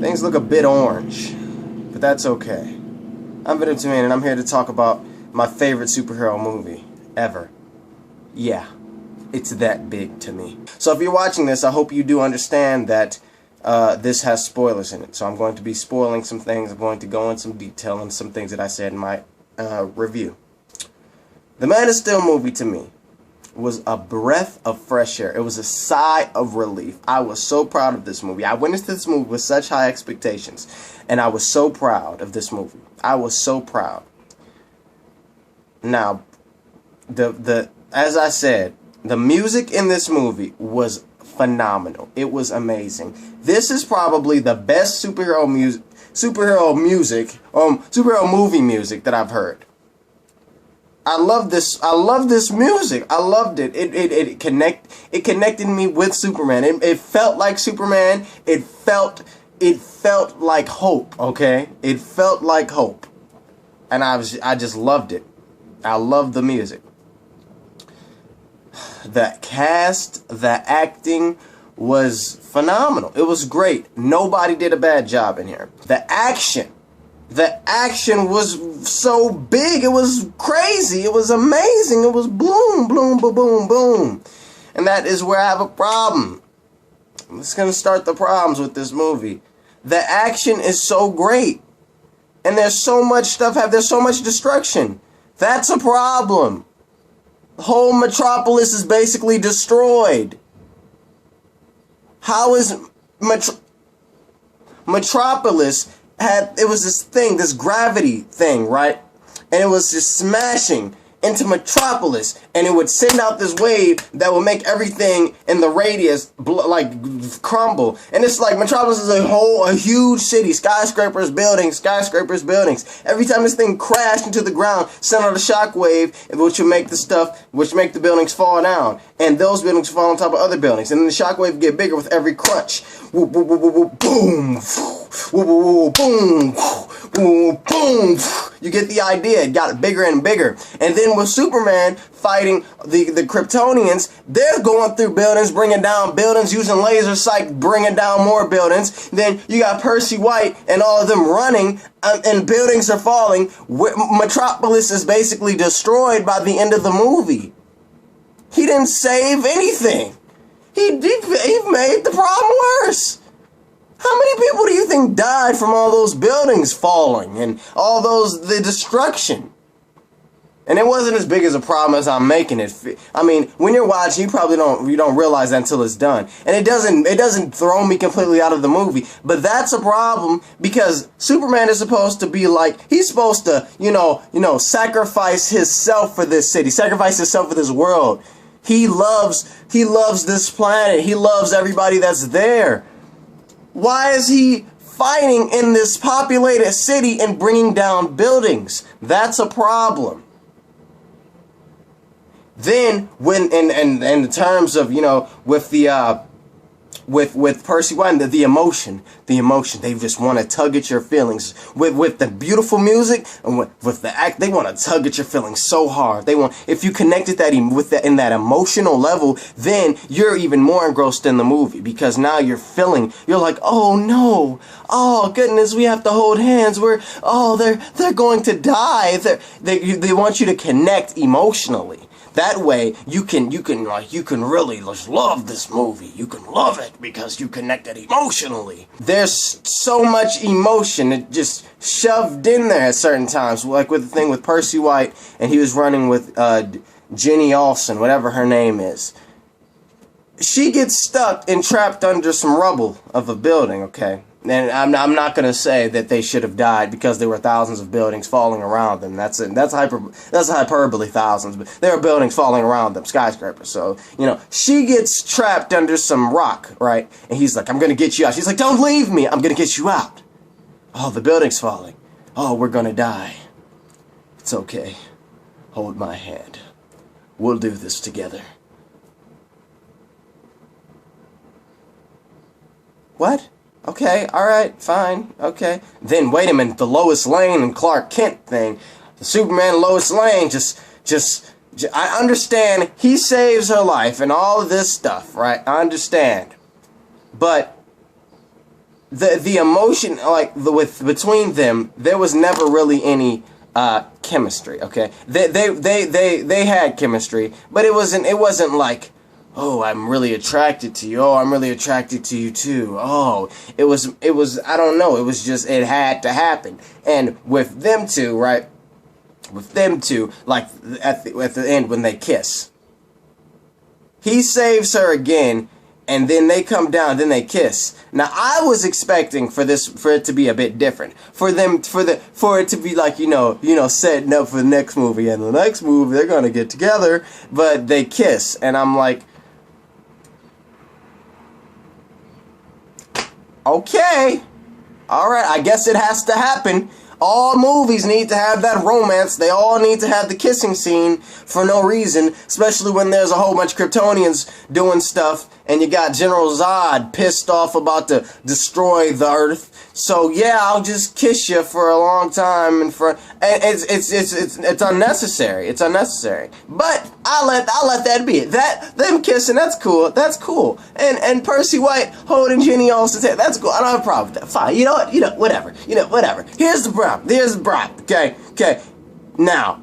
Things look a bit orange, but that's okay. I'm Venom and I'm here to talk about my favorite superhero movie ever. Yeah, it's that big to me. So if you're watching this, I hope you do understand that this has spoilers in it. So I'm going to be spoiling some things. I'm going to go in some detail on some things that I said in my review. The Man of Steel movie to me was a breath of fresh air. It was a sigh of relief. I was so proud of this movie. I went into this movie with such high expectations, and I was so proud of this movie. I was so proud. Now, as I said, the music in this movie was phenomenal. It was amazing. This is probably the best superhero movie music that I've heard. I love this music. I loved it. It connected me with Superman. It felt like Superman. It felt like hope, okay? It felt like hope. And I just loved it. I loved the music. The cast, the acting was phenomenal. It was great. Nobody did a bad job in here. The action was so big. It was crazy. It was amazing. It was boom, boom, boom, boom, boom. And that is where I have a problem. It's going to start the problems with this movie. The action is so great. And there's so much stuff. There's so much destruction. That's a problem. The whole metropolis is basically destroyed. How is Metropolis it was this thing, this gravity thing, right? And it was just smashing into Metropolis, and it would send out this wave that would make everything in the radius crumble. And it's like Metropolis is a huge city, skyscrapers, buildings. Every time this thing crashed into the ground, sent out a shockwave, which would make the buildings fall down, and those buildings fall on top of other buildings, and then the shockwave would get bigger with every crunch. Boom, boom, boom. You get the idea. It got bigger and bigger. And then with Superman fighting the Kryptonians, they're going through buildings, bringing down buildings, using laser sight, bringing down more buildings. Then you got Percy White and all of them running, and buildings are falling. Metropolis is basically destroyed by the end of the movie. He didn't save anything. He made the problem worse. How many people do you think died from all those buildings falling and all the destruction? And it wasn't as big as a problem as I'm making it. I mean, when you're watching, you probably don't realize that until it's done. And it doesn't throw me completely out of the movie. But that's a problem because Superman is supposed to be like, he's supposed to, sacrifice himself for this city, sacrifice himself for this world. He loves this planet. He loves everybody that's there. Why is he fighting in this populated city and bringing down buildings? That's a problem. Then when in terms of with the with Percy White, the emotion, they just want to tug at your feelings with the beautiful music and with the act. They want to tug at your feelings so hard. If you connected that in that emotional level, then you're even more engrossed in the movie because now you're like, oh no, oh goodness, we have to hold hands. They're going to die. They want you to connect emotionally. That way, you can really just love this movie. You can love it because you connected emotionally. There's so much emotion that just shoved in there at certain times, like with the thing with Percy White, and he was running with Jenny Olsen, whatever her name is. She gets stuck and trapped under some rubble of a building, okay? And I'm not going to say that they should have died because there were thousands of buildings falling around them. That's hyperbole, thousands. But there are buildings falling around them, skyscrapers. So, she gets trapped under some rock, right? And he's like, I'm going to get you out. She's like, don't leave me. I'm going to get you out. Oh, the building's falling. Oh, we're going to die. It's okay. Hold my hand. We'll do this together. What? Okay, alright, fine, okay. Then, wait a minute, the Lois Lane and Clark Kent thing. The Superman and Lois Lane I understand he saves her life and all of this stuff, right? I understand. But the emotion, like between them, there was never really any chemistry. Okay, they had chemistry, but it wasn't like, oh, I'm really attracted to you. Oh, I'm really attracted to you too. Oh, it was I don't know. It was just, it had to happen. And with them two, right? With them two, like at the end when they kiss, he saves her again, and then they come down, then they kiss. Now I was expecting for it to be a bit different, for it to be like, setting up for the next movie, and the next movie they're gonna get together, but they kiss, and I'm like, okay, all right, I guess it has to happen. All movies need to have that romance. They all need to have the kissing scene for no reason, especially when there's a whole bunch of Kryptonians doing stuff, and you got General Zod pissed off about to destroy the Earth. So yeah, I'll just kiss you for a long time, and it's unnecessary. It's unnecessary. But I'll let that be it. Them kissing, that's cool. That's cool. And Percy White holding Jenny Olsen's head, that's cool. I don't have a problem with that. Fine. You know what? Whatever. Whatever. Here's the problem. Okay. Now,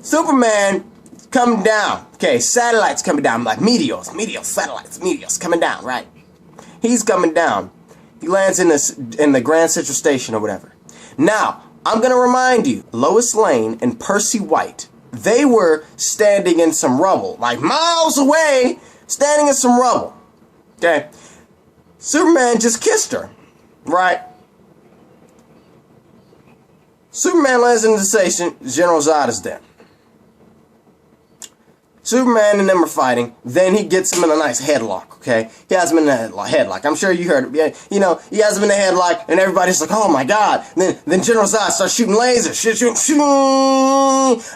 Superman coming down. Okay, satellites coming down, like meteors, satellites, meteors coming down, right? He's coming down. He lands in the Grand Central Station or whatever. Now, I'm gonna remind you, Lois Lane and Percy White, they were standing in some rubble, like miles away, standing in some rubble. Okay, Superman just kissed her, right? Superman lands in the station. General Zod is there. Superman and them are fighting. Then he gets him in a nice headlock, okay? He has him in a headlock. I'm sure you heard it. He has him in a headlock, and everybody's like, oh my God. Then General Zod starts shooting lasers. Shoot.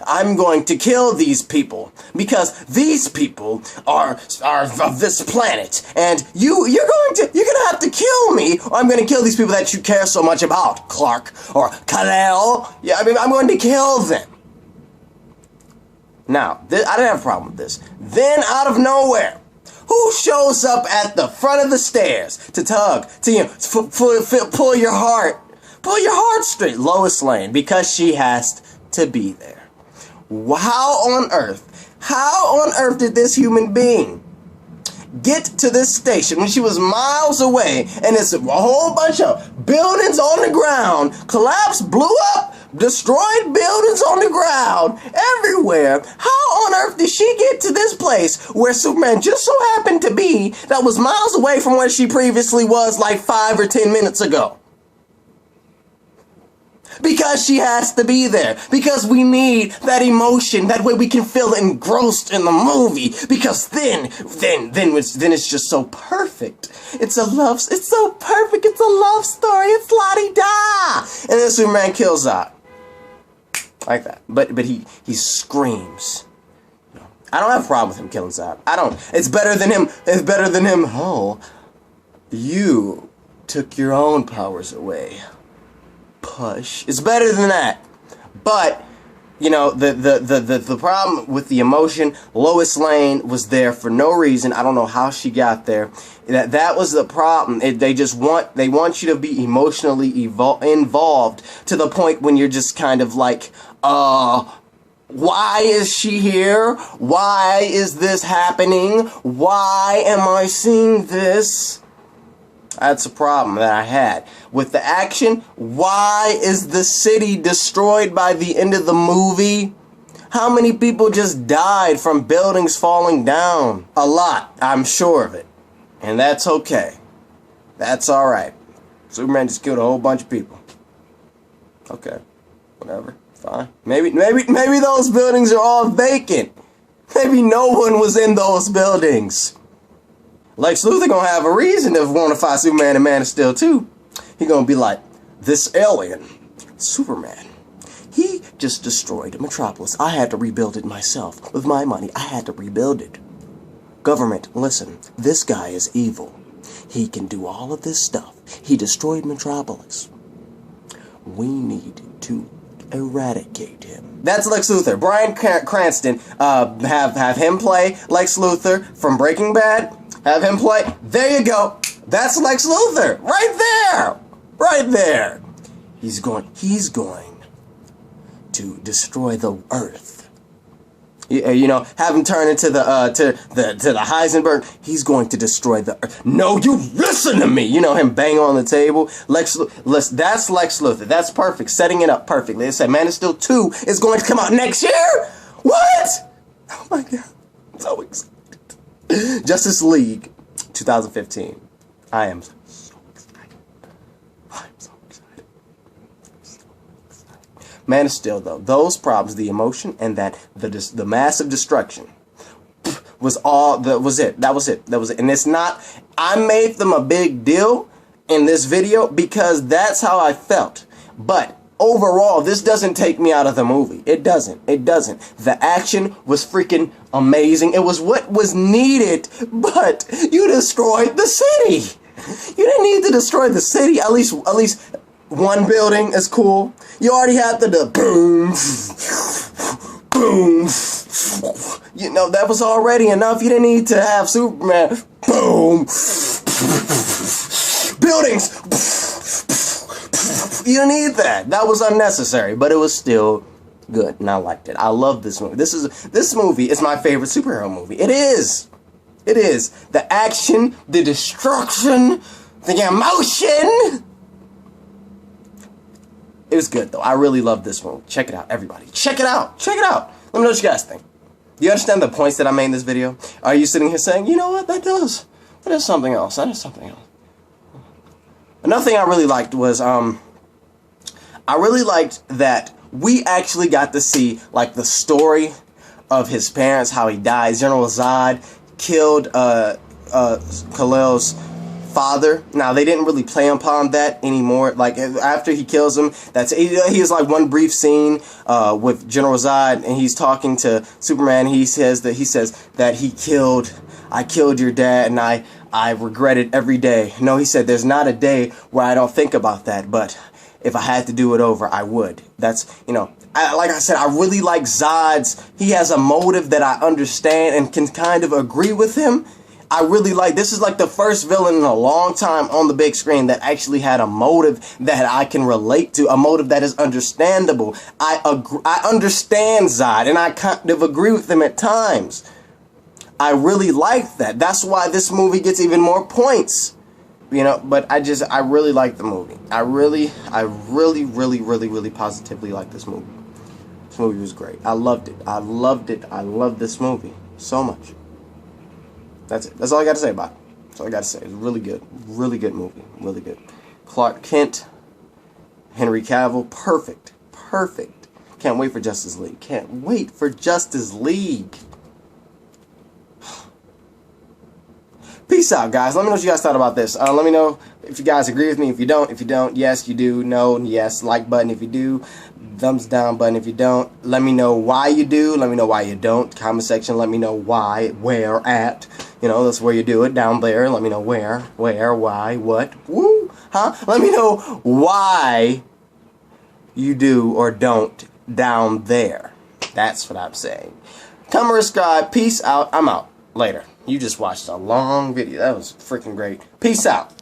I'm going to kill these people, because these people are of this planet, and you're gonna have to kill me, or I'm gonna kill these people that you care so much about, Clark, or Kal-El. Yeah, I mean, I'm going to kill them. Now, I didn't have a problem with this. Then, out of nowhere, who shows up at the front of the stairs to tug, to pull your heart straight? Lois Lane, because she has to be there. How on earth did this human being get to this station when she was miles away, and it's a whole bunch of buildings on the ground, collapsed, blew up, destroyed buildings on the ground, everywhere? How on earth did she get to this place where Superman just so happened to be, that was miles away from where she previously was like 5 or 10 minutes ago? Because she has to be there. Because we need that emotion. That way we can feel engrossed in the movie. Because then it's just so perfect. It's so perfect. It's a love story. It's la-di-da. And then Superman kills Zod. Like that. But he screams. I don't have a problem with him killing Zod. I don't. It's better than him. Oh, you took your own powers away. Push. It's better than that. But the problem with the emotion, Lois Lane was there for no reason. I don't know how she got there. That was the problem. They want you to be emotionally involved to the point when you're just kind of like, why is she here? Why is this happening? Why am I seeing this? That's a problem that I had. With the action, why is the city destroyed by the end of the movie? How many people just died from buildings falling down? A lot, I'm sure of it. And that's okay. That's alright. Superman just killed a whole bunch of people. Okay. Whatever. Fine. Maybe those buildings are all vacant. Maybe no one was in those buildings. Lex Luthor gonna have a reason to want to fight Superman and Man of Steel too. He gonna be like, this alien, Superman, he just destroyed Metropolis. I had to rebuild it myself. With my money, I had to rebuild it. Government, listen, this guy is evil. He can do all of this stuff. He destroyed Metropolis. We need to eradicate him. That's Lex Luthor. Bryan Cranston, have him play Lex Luthor from Breaking Bad. Have him play. There you go. That's Lex Luthor. Right there. Right there. He's going to destroy the Earth. You know, have him turn into the Heisenberg. He's going to destroy the Earth. No, you listen to me. You know, him banging on the table. That's Lex Luthor. That's perfect. Setting it up perfectly. They said Man of Steel 2 is going to come out next year. What? Oh my God, I'm so excited. Justice League 2015. I am so excited. I'm so excited. Man of Steel, though, those problems, the emotion, and that the massive destruction was all that was it. That was it. And it's not. I made them a big deal in this video because that's how I felt. But overall, this doesn't take me out of the movie. It doesn't. It doesn't. The action was freaking amazing. It was what was needed, but you destroyed the city. You didn't need to destroy the city. At least one building is cool. You already had the boom, boom. You know, that was already enough. You didn't need to have Superman. Boom. Buildings. You didn't need that. That was unnecessary, but it was still good, and I liked it. I love this movie. This movie is my favorite superhero movie. It is. It is. The action, the destruction, the emotion. It was good, though. I really love this movie. Check it out, everybody. Check it out. Check it out. Let me know what you guys think. Do you understand the points that I made in this video? Are you sitting here saying, you know what, that is something else. That is something else. Another thing I really liked was, I really liked that we actually got to see, like, the story of his parents, how he died. General Zod killed Kal-El's father. Now, they didn't really play upon that anymore. Like, after he kills him, he has like one brief scene with General Zod, and he's talking to Superman. He says that I killed your dad, and I regret it every day. No, he said, there's not a day where I don't think about that, but if I had to do it over, I would. That's, you know, like I said, I really like Zod's. He has a motive that I understand and can kind of agree with him. I really like, this is like the first villain in a long time on the big screen that actually had a motive that I can relate to, a motive that is understandable. I understand Zod, and I kind of agree with him at times. I really like that. That's why this movie gets even more points. You know, but I really like the movie. I really positively like this movie. This movie was great. I loved it. I loved this movie so much. That's it. That's all I got to say about it. That's all I got to say. It's really good. Really good movie. Really good. Clark Kent, Henry Cavill, perfect. Perfect. Can't wait for Justice League. Can't wait for Justice League. Peace out, guys. Let me know what you guys thought about this. Let me know if you guys agree with me. If you don't, yes, you do. No, yes, like button if you do. Thumbs down button if you don't. Let me know why you do. Let me know why you don't. Comment section, let me know why, where, at. You know, that's where you do it. Down there. Let me know where, why, what. Woo, huh? Let me know why you do or don't down there. That's what I'm saying. Comment, subscribe. Peace out. I'm out. Later. You just watched a long video. That was freaking great. Peace out.